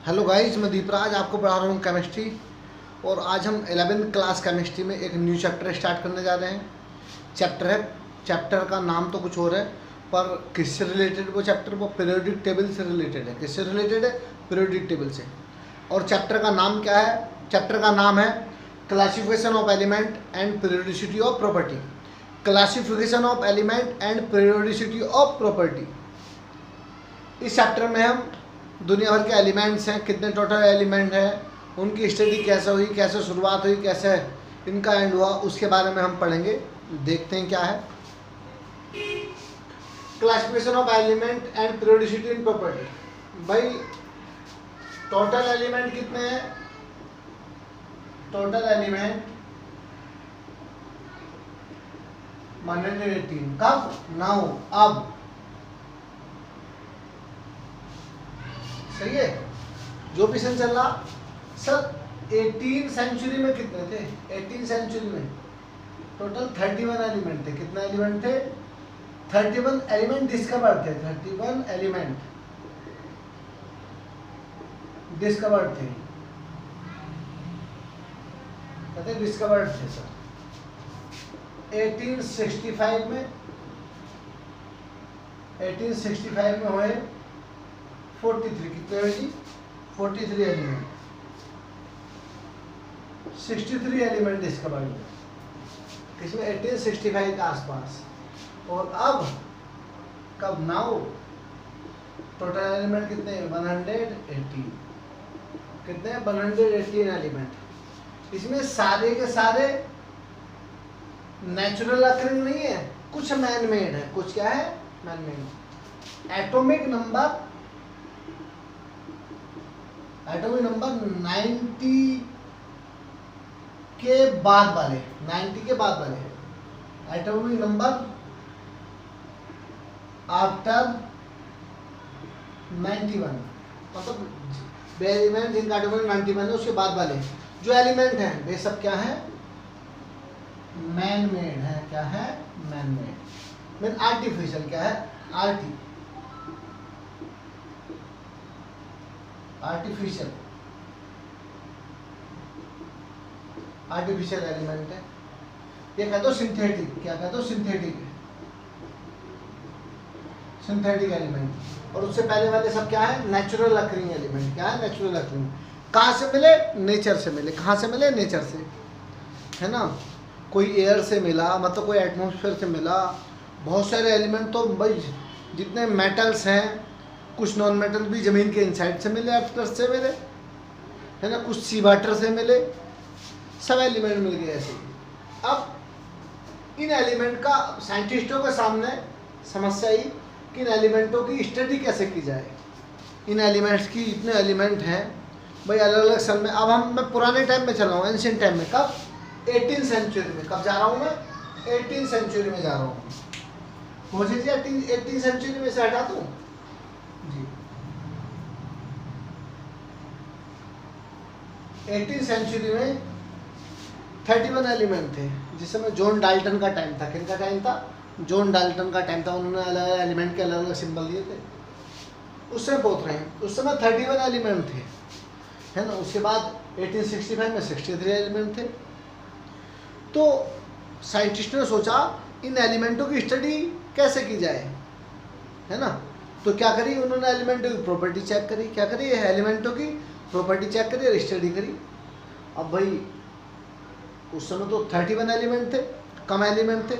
Hello guys, मैं दीपराज आपको पढ़ा रहा हूँ केमिस्ट्री। और आज हम 11th क्लास केमिस्ट्री में एक न्यू चैप्टर स्टार्ट करने जा रहे हैं। चैप्टर का नाम तो कुछ और है, पर किससे रिलेटेड वो चैप्टर, वो पीरियोडिक टेबल से रिलेटेड है। किससे रिलेटेड है? पीरियोडिक टेबल से। और चैप्टर का नाम क्या है? चैप्टर का नाम है classification of element and periodicity of property. Classification of element and periodicity of property. इस चैप्टर में हम दुनिया भर के एलिमेंट्स हैं, कितने टोटल एलिमेंट हैं, उनकी स्टडी कैसे हुई, कैसे शुरुआत हुई, कैसे इनका एंड हुआ, उसके बारे में हम पढ़ेंगे। देखते हैं क्या है। Classification of element and periodicity in property. भाई टोटल एलिमेंट कितने हैं? Total element 118। कब? नाउ, अब। सही है। जो भी सन चल रहा सर। 18 सेंचुरी में कितने थे? 18 सेंचुरी में टोटल 31 एलिमेंट थे। कितने एलिमेंट थे? 31 एलिमेंट डिस्कवर्ड थे। 31 एलिमेंट डिस्कवर्ड थे। कहते डिस्कवर्ड थे सर 1865 में। 1865 में हुए 43। कितने हुए जी? 43 एलिमेंट। 63 एलिमेंट डिस्कवर्ड हुए किसमें? 1865 के आसपास। और अब कब? नाउ टोटल एलिमेंट कितने? 118। कितने? 118 एलिमेंट। इसमें सारे के सारे नेचुरल अकरिंग नहीं है, कुछ मैन मेड है। कुछ क्या है? Man made. एटॉमिक नंबर 90 के बाद वाले, 90 के बाद वाले एटॉमिक नंबर आफ्टर 91, मतलब वे एलिमेंट जिनका एटॉमिक 91 है उसके बाद वाले जो एलिमेंट हैं वे सब क्या है? मैन मेड है। क्या है? Man made. Mean artificial. क्या है? आर्टिफिशियल एलिमेंट है। ये कहते हो सिंथेटिक। क्या कहते हो? Synthetic element. और उससे पहले वाले सब क्या है? Natural occurring element. क्या है? Natural occurring. कहाँ से मिले? नेचर से मिले। कहाँ से मिले? नेचर से, है ना। कोई एयर से मिला, मतलब कोई एटमॉस्फेयर से मिला। बहुत सारे एलिमेंट तो भाई जितने मेटल्स हैं, कुछ नॉन मेटल भी ज़मीन के इनसाइड से मिले, अर्थ से मिले, है ना। कुछ सी वाटर से मिले, सब एलिमेंट मिल गए ऐसे। अब इन एलिमेंट का साइंटिस्टों के सामने समस्या ही कि इन एलिमेंटों की स्टडी कैसे की जाए। इन एलिमेंट्स की इतने एलिमेंट हैं भाई, अलग अलग सन में। अब मैं पुराने टाइम में चल रहा हूँ, एंशिएंट टाइम में। कब? 18 सेंचुरी में। कब जा रहा हूँ मैं? 18 सेंचुरी में जा रहा हूँ। मुझे जी 18 सेंचुरी में से हटा दूँ जी। 18 सेंचुरी में 31 एलिमेंट थे, जिस समय जॉन डाल्टन का टाइम था। किनका टाइम था? जॉन डाल्टन का टाइम था। उन्होंने अलग अलग एलिमेंट के अलग अलग सिंबल दिए थे। उससे पूछ रहे हैं, उस समय 31 एलिमेंट थे, है ना। उसके बाद 1865 में 63 एलिमेंट थे। तो साइंटिस्ट ने सोचा इन एलिमेंटों की स्टडी कैसे की जाए, है ना। तो क्या करी उन्होंने? एलिमेंटों की प्रॉपर्टी चेक करी। क्या करी? एलिमेंटों की प्रॉपर्टी चेक करी और स्टडी करी। अब भाई उस समय तो 31 एलिमेंट थे, कम एलिमेंट थे।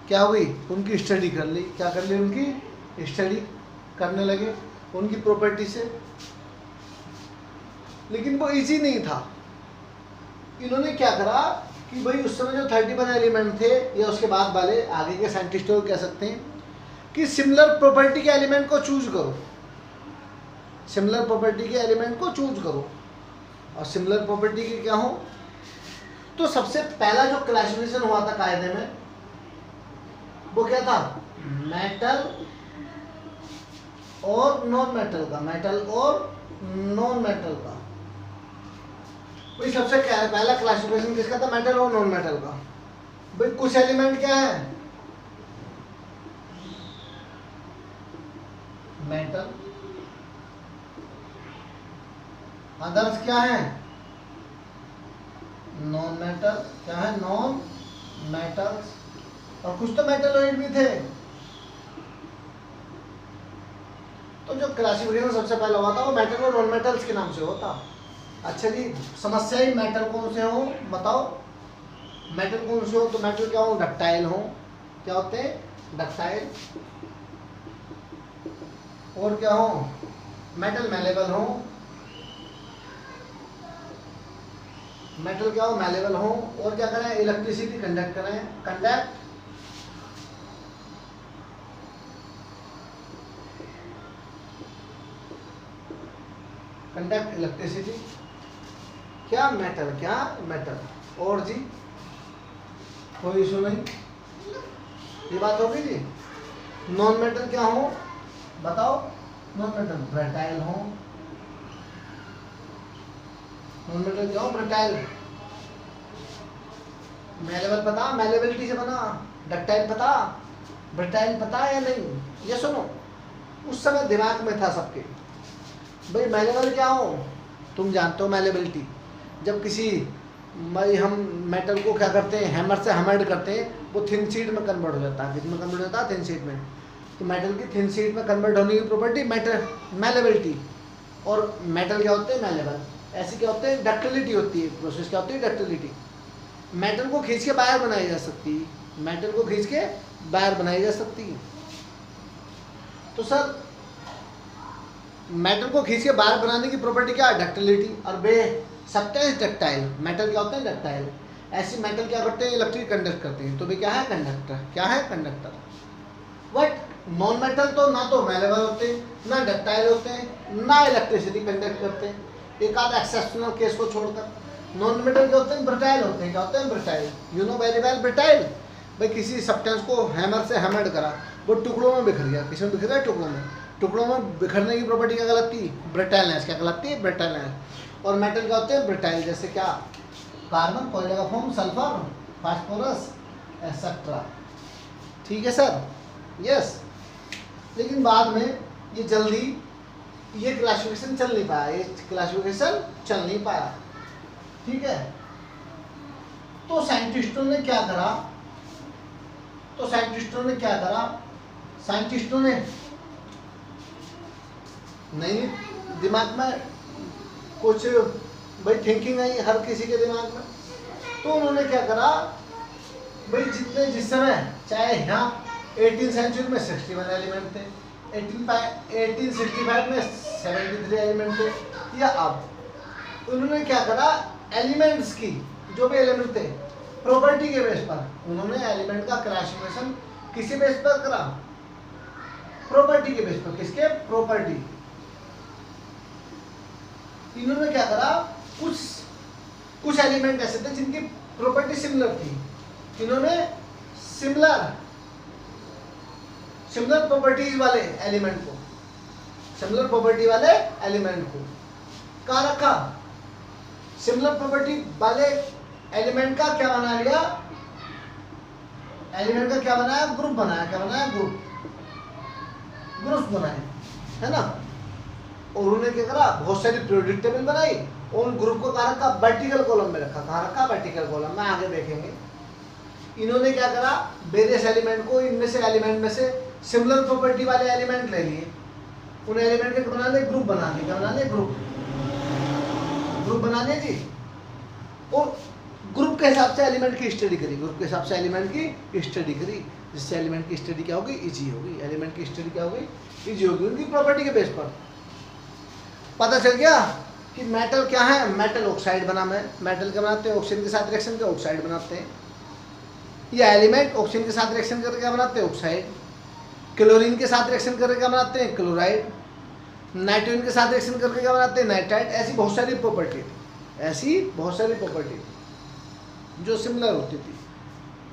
क्या हुई? उनकी स्टडी कर ली। क्या कर ली? उनकी स्टडी करने लगे उनकी प्रॉपर्टी से। लेकिन वो इजी नहीं था। इन्होंने क्या करा कि भाई उस समय जो 31 एलिमेंट थे, या उसके बाद वाले आगे के साइंटिस्टों को कह सकते हैं कि सिमिलर प्रॉपर्टी के एलिमेंट को चूज करो। सिमिलर प्रॉपर्टी के एलिमेंट को चूज करो। और सिमिलर प्रॉपर्टी के क्या हो? तो सबसे पहला जो क्लासिफिकेशन हुआ था कायदे में, वो क्या था? मेटल और नॉन मेटल का। मेटल और नॉन मेटल का। भाई सबसे पहला क्लासिफिकेशन किसका था? मेटल और नॉन मेटल का। भाई कुछ एलिमेंट क्या है? मेटल अदर्स क्या है? Non metal. क्या है? Non metals. और कुछ तो मेटलॉइड भी थे। तो जो क्लासिफिकेशन सबसे पहले हुआ था वो मेटल और नॉन मेटल्स के नाम से होता। अच्छा जी, समस्या ही मेटल कौन से हो बताओ? मेटल कौन से हो? तो मेटल क्या हो? डक्टाइल हो। क्या होते हैं? डक्टाइल। और क्या हो? मेटल मैलेबल हो। मेटल क्या हो? मैलेबल हो। और क्या करें? इलेक्ट्रिसिटी कंडक्ट करें। Conduct electricity. क्या? मेटल। क्या? मेटल। और जी कोई इशू नहीं, ये बात होगी जी। नॉन मेटल क्या हो बताओ? नॉन मेटल ब्रेटाइल हो। नॉन मेटल क्या हो? ब्रेटाइल। मैलेबल पता? मैलेबिलिटी से बना। डक्टाइल पता? ब्रेटाइल पता या नहीं? ये सुनो, उस समय दिमाग में था सबके, भाई मैलेबल क्या हो? तुम जानते हो मैलेबिलिटी, जब किसी हम मेटल को क्या करते हैं? हैमर से हैमर्ड करते हैं, वो थिन शीट में कन्वर्ट हो जाता है। किसमें कन्वर्ट होता है? थिन शीट में। तो मेटल की थिन शीट में कन्वर्ट होने की प्रॉपर्टी मैलेबिलिटी। और मेटल क्या होते हैं? मैलेबल। ऐसी क्या होते हैं? डक्टिलिटी होती है। प्रोसेस क्या होती है? डक्टिलिटी। मेटल को खींच के बाहर बनाई जा सकती है। मेटल को खींच के बाहर बनाई जा सकती है। तो सर मेटल को खींच के बाहर बनाने की प्रॉपर्टी क्या है? डक्टिलिटी। और बे सब्सटेंस डक्टाइल। मेटल क्या होते हैं? डक्टाइल। ऐसी मेटल क्या करते हैं? इलेक्ट्रिक कंडक्ट करते हैं। तो वे क्या है? कंडक्टर। क्या है? कंडक्टर। बट नॉन मेटल तो ना तो मैलेबल होते हैं, ना डक्टाइल होते हैं, ना इलेक्ट्रिसिटी कंडक्ट करते हैं, एक आध एक्सेप्शनल केस को छोड़कर। नॉन मेटल क्या होते हैं? ब्रिटाइल होते हैं। क्या होते हैं? Brittle. You know very well brittle. भाई किसी सब्सटेंस को हैमर से हैमर्ड करा, वो टुकड़ों में बिखर गया। किसमें बिखर गया? टुकड़ों में। टुकड़ों में बिखरने की प्रॉपर्टी क्या कहलाती है? ब्रिटाइलनेस। क्या कहलाती है? ब्रिटाइलनेस। और मेटल क्या होते हैं? ब्रिटाइल। जैसे क्या? कार्बन, कोयले का फॉर्म, सल्फर, फास्फोरस एक्सेट्रा। ठीक है सर? यस। लेकिन बाद में ये जल्दी ये क्लासिफिकेशन चल नहीं पाया। ये क्लासिफिकेशन चल नहीं पाया। ठीक है? तो साइंटिस्टों ने क्या करा? साइंटिस्टों ने नहीं, दिमाग में कुछ भाई थिंकिंग आई हर किसी के दिमाग में। तो उन्होंने क्या करा? भाई जिस समय चाहे यहाँ 18th सेंचुरी में 61 एलिमेंट थे, 1865 में 73 एलिमेंट थे, या अब उन्होंने क्या करा? एलिमेंट्स की जो भी एलिमेंट थे प्रॉपर्टी के बेस पर उन्होंने एलिमेंट का क्लासिफिकेशन किसी बेस पर करा? प्रॉपर्टी के बेस पर। किसके? प्रॉपर्टी। इन्होंने क्या करा? कुछ एलिमेंट ऐसे थे जिनकी प्रॉपर्टी सिमिलर थी। इन्होंने सिमिलर प्रॉपर्टीज वाले एलिमेंट को कहाँ रखा? सिमिलर प्रॉपर्टी वाले एलिमेंट का क्या बना लिया? एलिमेंट का क्या बनाया? ग्रुप बनाया। क्या बनाया? ग्रुप्स बनाए, है ना? और उन्होंने क्या करा? बहुत सारी पीरियोडिक टेबल बनाई और उन ग्रुप को कहाँ रखा? वर्टिकल कॉलम में रखा। कहाँ रखा? वर्टिकल कॉलम में। आगे देखेंगे। इन्होंने क्या करा? वेरियस एलिमेंट को, इनमें से एलिमेंट में से सिमिलर प्रॉपर्टी वाले एलिमेंट ले लिए, उन एलिमेंट के बना लिए ग्रुप बना लिए। क्या बना लिए? ग्रुप बना लिए जी। और ग्रुप के हिसाब से एलिमेंट की स्टडी करी। जिससे एलिमेंट की स्टडी क्या होगी? इजी होगी। एलिमेंट की स्टडी क्या होगी? इजी होगी। उनकी प्रॉपर्टी के बेस पर पता चल गया कि मेटल क्या है? मेटल ऑक्साइड बना। मेटल क्या बनाते हैं? ऑक्सीजन के साथ रिएक्शन करके ऑक्साइड बनाते हैं। ये एलिमेंट ऑक्सीजन के साथ रिएक्शन करके क्या बनाते हैं? ऑक्साइड। क्लोरीन के साथ रिएक्शन करके क्या बनाते हैं? क्लोराइड। नाइट्रोजन के साथ रिएक्शन करके क्या बनाते हैं? नाइट्राइड। ऐसी बहुत सारी प्रॉपर्टी जो सिमिलर होती थी,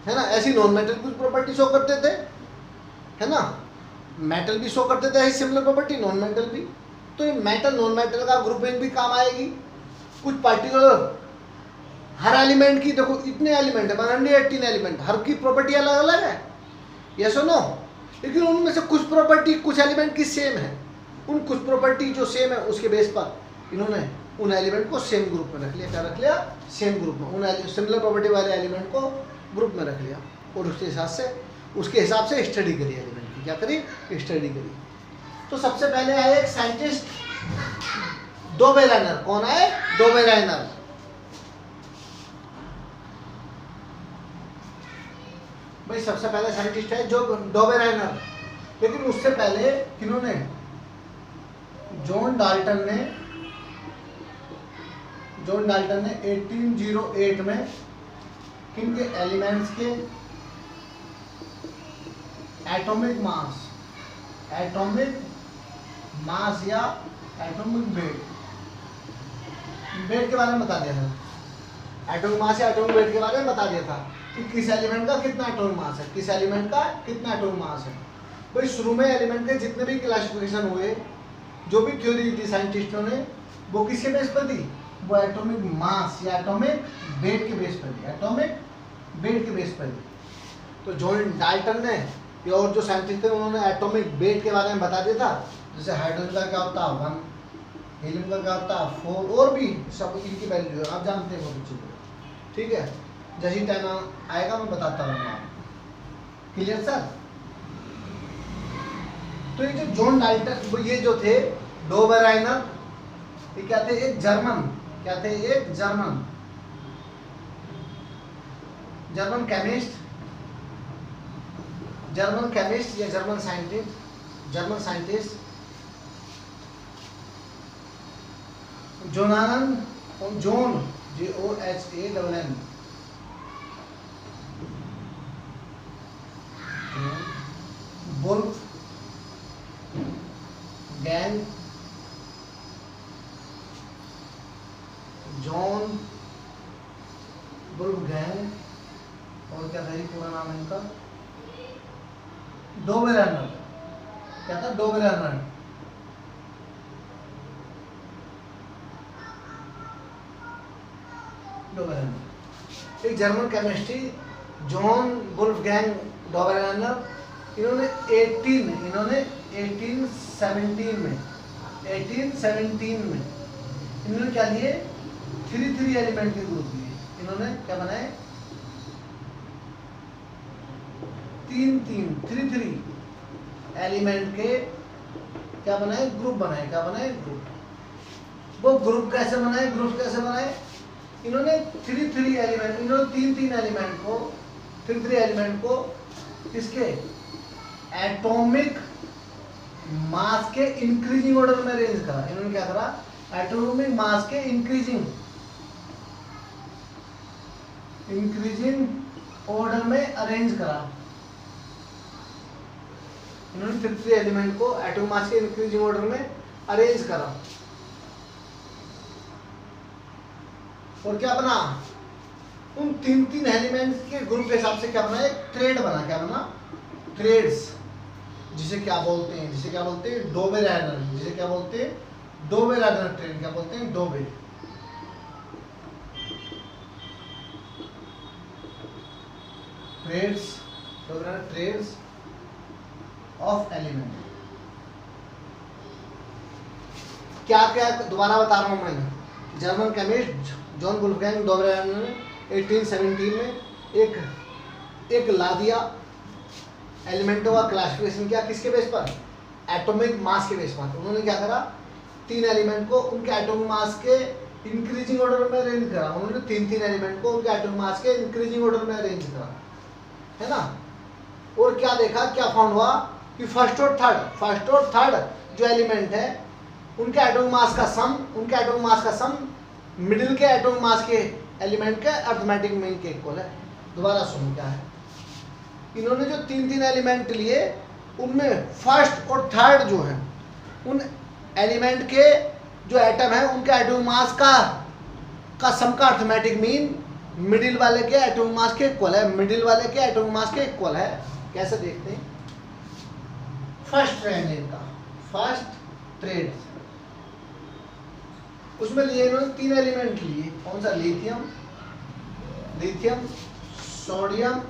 है ना? ऐसी नॉन मेटल कुछ प्रॉपर्टी शो करते थे, है ना? मेटल भी शो करते थे ऐसी सिमिलर प्रॉपर्टी, नॉन मेटल भी। तो ये मेटल नॉन मेटल का ग्रुपिंग भी काम आएगी। कुछ पार्टिकुलर हर एलिमेंट की, देखो इतने एलिमेंट है, 118 एलिमेंट, हर की प्रॉपर्टी अलग अलग है, यस और नो? लेकिन उनमें से कुछ प्रॉपर्टी कुछ एलिमेंट की सेम है। उन कुछ प्रॉपर्टी जो सेम है उसके बेस पर इन्होंने उन एलिमेंट को सेम ग्रुप में रख लिया। क्या रख लिया? सेम ग्रुप में। उन सिमिलर प्रॉपर्टी वाले एलिमेंट को ग्रुप में रख लिया और उसके हिसाब से स्टडी करी एलिमेंट की। क्या करी? स्टडी करी। तो सबसे पहले आए एक साइंटिस्ट डोबेरेनर। कौन आए? डोबेरेनर। भाई सबसे पहले साइंटिस्ट है जो डोबेरेनर। लेकिन उससे पहले किन्होंने? जॉन डाल्टन ने 1808 में किन के एलिमेंट्स के एटॉमिक मास या एटॉमिक वेट के बारे में बता दिया था। एटॉमिक मास या एटॉमिक वेट के बारे में बता दिया था कि किस एलिमेंट का कितना एटॉमिक मास है, किस एलिमेंट का कितना एटॉमिक मास है। भाई शुरू में एलिमेंट के जितने भी क्लासिफिकेशन हुए, जो भी थ्योरी दी साइंटिस्टों ने, वो किसके बेस पर दी? वो एटॉमिक मास या एटॉमिक वेट के बेस पर दी। एटॉमिक वेट के बेस पर दी। तो जॉन डाल्टन ने और जो साइंटिस्ट थे उन्होंने एटॉमिक वेट के बारे में बता दिया था। जैसे हाइड्रोजन का क्या होता है 1, हीलियम का क्या होता है 4, और भी सब इनकी वैल्यू है, आप जानते हैं बहुत अच्छी तरह। ठीक है, जैसे ही टाइम आएगा मैं बताता रहूँगा आपको। Clear sir? तो ये जो जॉन डाल्टन, वो ये जो थे डोबेरेनर, ये क्या थे? एक जर्मन, क्या थे? एक जर्मन केमिस्ट या German scientist John JOHANN Wolfgang John Wolfgang, और क्या था ये पूरा नाम है इनका? डोबेरेनर। क्या था? डोबेरेनर। एक जर्मन केमिस्ट्री जॉन वुल्फगैंग डोबेरेनर, इन्होंने 1817 में इन्होंने क्या लिए? 3 एलिमेंट के ग्रुप लिए। इन्होंने क्या बनाए? 3 एलिमेंट के क्या बनाए? ग्रुप बनाए। क्या बनाए? ग्रुप। वो ग्रुप कैसे बनाए? इन्होंने 3 एलिमेंट, इन्होंने 3 एलिमेंट को किसके? एटॉमिक मास के इंक्रीजिंग ऑर्डर में अरेंज करा। इन्होंने क्या करा? एटॉमिक मास के इंक्रीजिंग ऑर्डर में अरेंज करा। इन्होंने 3 एलिमेंट को एटॉमिक मास के इंक्रीजिंग ऑर्डर में अरेंज करा। और क्या बना? उन 3 एलिमेंट्स के ग्रुप के हिसाब से क्या बना? एक थ्रेड बना। क्या बना? थ्रेड्स, जिसे क्या बोलते हैं? डोबेरेनर। जिसे क्या बोलते हैं? Dobereiner triad. क्या बोलते हैं? डोबे। Triads of element. क्या दोबारा बता रहा हूं मैं। German chemist John Wolfgang Dobereiner ने 1817 में एक ला दिया, एलिमेंटों का क्लासिफिकेशन किया। किसके बेस पर? एटॉमिक मास के बेस पर। उन्होंने क्या करा? 3 एलिमेंट को उनके एटॉमिक मास के इंक्रीजिंग ऑर्डर में अरेंज करा। उन्होंने 3 एलिमेंट को उनके एटॉमिक मास के इंक्रीजिंग ऑर्डर में अरेंज करा, है ना। और क्या देखा? क्या फाउंड हुआ कि फर्स्ट और थर्ड जो एलिमेंट है उनके एटॉमिक मास का सम मिडिल के एटॉमिक मास के एलिमेंट के अरिथमेटिक मीन के इक्वल है। दोबारा सुनो क्या है। इन्होंने जो 3 एलिमेंट लिए, उनमें फर्स्ट और थर्ड जो है, उन एलिमेंट के जो एटम है उनके एटॉमिक मास का सम का अरिथमेटिक मीन मिडिल वाले के एटॉमिक मास के इक्वल है। मिडिल वाले के एटॉमिक मास के इक्वल है। कैसे देखते हैं? फर्स्ट ट्रेड उसमें लिए इन्होंने 3 एलिमेंट लिए। कौन सा? लिथियम, सोडियम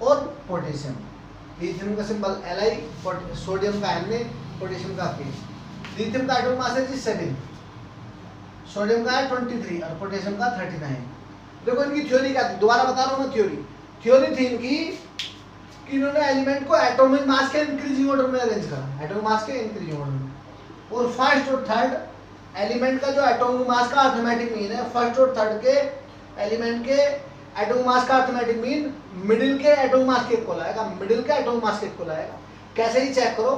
और पोटेशियम। लिथियम का सिंबल Li, सोडियम का Na, पोटेशियम का K। लिथियम का एटॉमिक मास है जी 7, सोडियम का है 23 और पोटेशियम का 39। देखो इनकी थ्योरी क्या थी, दोबारा बता रहा हूँ मैं थ्योरी थी इनकी कि इन्होंने एलिमेंट को एटॉमिक मास के इंक्रीजिंग ऑर्डर में अरेंज करा, एटॉमिक मास के इंक्रीजिंग ऑर्डर में। और फर्स्ट और थर्ड एलिमेंट का जो एटॉमिक मास का अर्थमेटिक मीन है, फर्स्ट और थर्ड के एलिमेंट के एटॉमिक मास का अर्थमेटिक मीन मिडिल के एटॉमिक मास के इक्वल आएगा, मिडिल के एटॉमिक मास के इक्वल आएगा। कैसे ही चेक करो,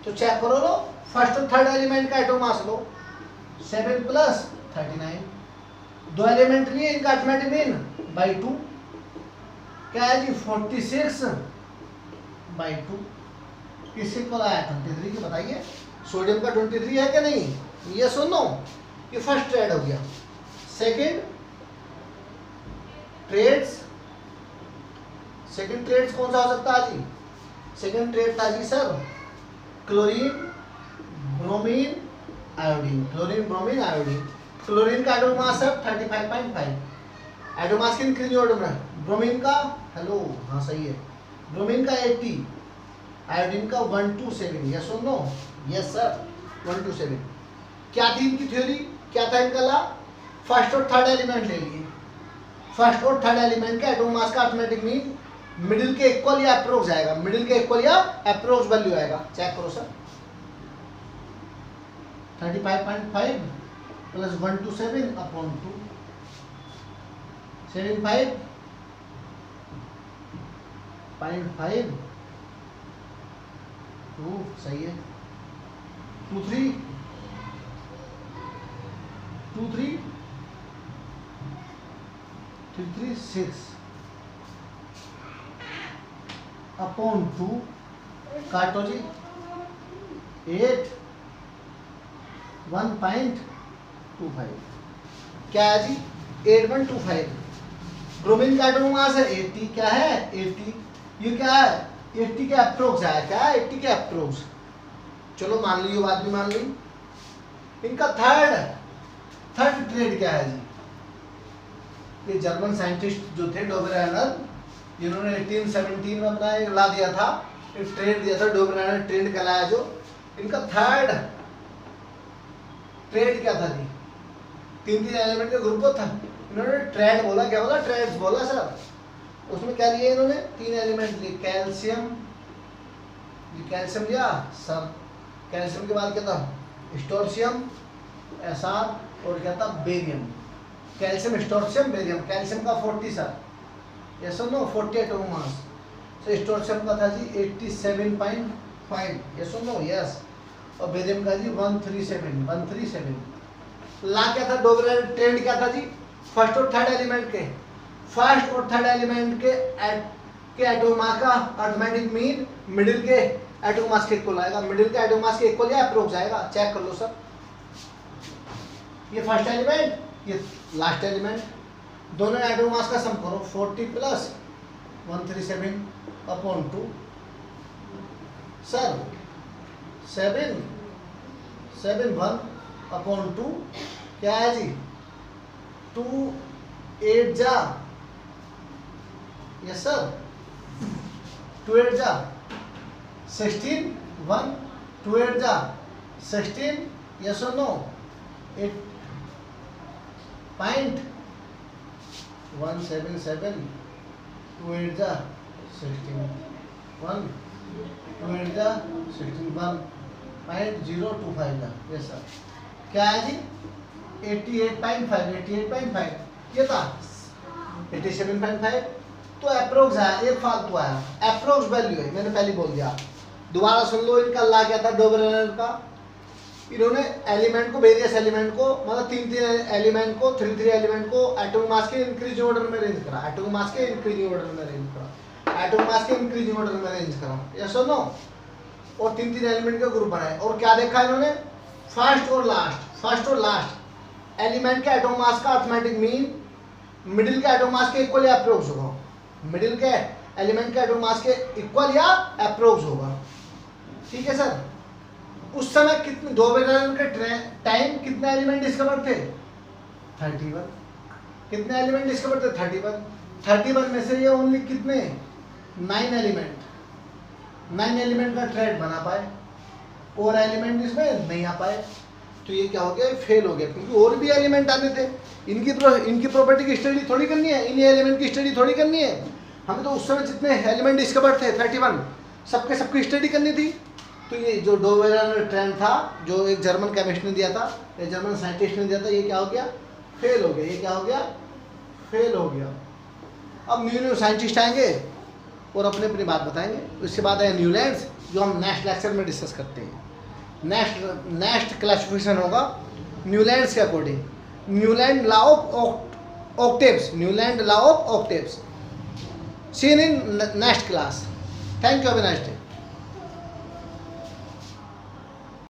तो चेक करो लो फर्स्ट और थर्ड एलिमेंट का एटॉमिक मास लो 7 प्लस 39, दो एलिमेंट लिए इनका अर्थमेटिक मीन बाई 2, क्या है जी 46 बाई 2, किससे इक्वल आया 23 की। बताइए सोडियम का 23 है क्या नहीं, ये सुनो ये फर्स्ट ट्रेड हो गया। सेकंड ट्रेड्स कौन सा हो सकता है जी, सेकंड ट्रेड था जी sir chlorine bromine iodine, chlorine bromine iodine. Chlorine का एटॉमिक मास है 35.5, एटॉमिक मास की इंक्रीजिंग ऑर्डर में। ब्रोमीन का हेलो हाँ सही है, ब्रोमीन का 80, आयोडीन का 127। यस और नो, यस सर 127। क्या थी इनकी थ्योरी, क्या था इनका ला, फर्स्ट और थर्ड एलिमेंट ले लिए, फर्स्ट और थर्ड एलिमेंट के एटॉमिक मास का अर्थमेटिक मीन मिडिल के इक्वल या अप्रोक्स आएगा, मिडिल के इक्वल या अप्रोक्स वैल्यू आएगा। चेक करो सर 35.5 प्लस 127 अपॉन 2, 75.5 2 सही है, 236 अपॉन 2 काटो जी 8 1.25 क्या है जी 8.25। ब्रोमीन का एटॉमिक मास है 80, क्या है 80, ये क्या है 80 के अप्रोक्स है, क्या है 80 के अप्रोक्स। चलो मान ली, ये बात भी मान ली। इनका थर्ड ट्रेड क्या है जी, ये जर्मन साइंटिस्ट जो थे डोबेरानर, जिन्होंने 1817 में अपना एक ला दिया था, एक ट्रेड दिया था डोबेरानर ट्रेड कहलाया जो। इनका थर्ड ट्रेड क्या था जी, तीन एलिमेंट का ग्रुप था, इन्होंने ट्रेड बोला, क्या बोला ट्रेड्स बोला सर। उसमें क्या लिया इन्होंने, 3 एलिमेंट लिए, कैल्शियम लिया सर, कैल्शियम के बाद क्या था स्टोर्शियम एसआर, और क्या था बेरियम, कैल्शियम स्टोर्शियम बेरियम। कैल्शियम का 40 सर, यस और नो 40 एटॉमिक मास। तो स्टोर्शियम का था जी 87.5, यस और नो यस, और बेरियम का जी 137। ला क्या था डोबेरानर ट्रेंड क्या था जी, फर्स्ट और थर्ड एलिमेंट के एटॉमिक मास का अर्थमेटिक मीन मिडिल के एटॉमिक मास के इक्वल आएगा, मिडिल के एटॉमिक मास के इक्वल या अप्रोक्स आएगा। चेक कर लो सर, ये फर्स्ट एलिमेंट ये लास्ट एलिमेंट, दोनों एटॉमिक मास का सम करो 40 प्लस 137 अपॉन 2 सर 7 अपॉन 2 क्या है जी 2 8 जा, यस सर 2 8 जा 16 1 2 8 जा 16, यस और नो 8.177 2 8 जा 16 1 2 8 जा 16 1.025 जा, यस सर। क्या है जी 88.5 ये था 87.5, तो अप्रोक्स आया, एक फालतू आया, अप्रोक्स वैल्यू है, मैंने पहले बोल दिया। दोबारा सुन लो, इनका ला क्या था डोबेरानर का, इन्होंने एलिमेंट को, वेरियस एलिमेंट को, मतलब 3 एलिमेंट को, 3 एलिमेंट को एटॉमिक मास के इंक्रीजिंग ऑर्डर में अरेंज करा, एटॉमिक मास के इंक्रीजिंग ऑर्डर में अरेंज करा, एटॉमिक मास के इंक्रीजिंग ऑर्डर में अरेंज करा, यस और नो, और 3 एलिमेंट का ग्रुप बनाए। और क्या देखा इन्होंने, फर्स्ट और लास्ट एलिमेंट के एटॉमिक मास का अर्थमेटिक मीन मिडिल के एटॉमिक मास के इक्वल या अप्रोक्स होगा, मिडिल के एलिमेंट के एटॉमिक मास के इक्वल या अप्रोक्स होगा, ठीक है सर। उस समय कितने डोबेरानर के टाइम कितने एलिमेंट डिस्कवर थे 31, कितने एलिमेंट डिस्कवर थे 31 में से ये ओनली कितने 9 एलिमेंट का ट्रेड बना पाए, और एलिमेंट इसमें नहीं आ पाए। तो ये क्या हो गया, फेल हो गया, क्योंकि और भी एलिमेंट आने थे। इनकी प्रॉपर्टी की स्टडी थोड़ी करनी है, इन्हीं एलिमेंट की स्टडी थोड़ी करनी है। हमें तो उस समय जितने एलिमेंट डिस्कवर थे 31, सबकी स्टडी करनी थी। तो ये जो डोवेलन ट्रेंड था, जो एक जर्मन केमिस्ट ने दिया था, एक जर्मन साइंटिस्ट ने दिया था, ये क्या हो गया, फेल हो गया। ये क्या हो गया, फेल हो गया। अब न्यू साइंटिस्ट आएंगे और अपनी अपनी बात बताएंगे। उसके बाद है न्यूलैंड्स, जो हम नेक्स्ट लेक्चर में डिस्कस करते हैं। नेक्स्ट क्लासिफिकेशन होगा न्यूलैंड्स के according, Newland law of octaves, Newland law of octaves, seen in next class. Thank you, have a nice day.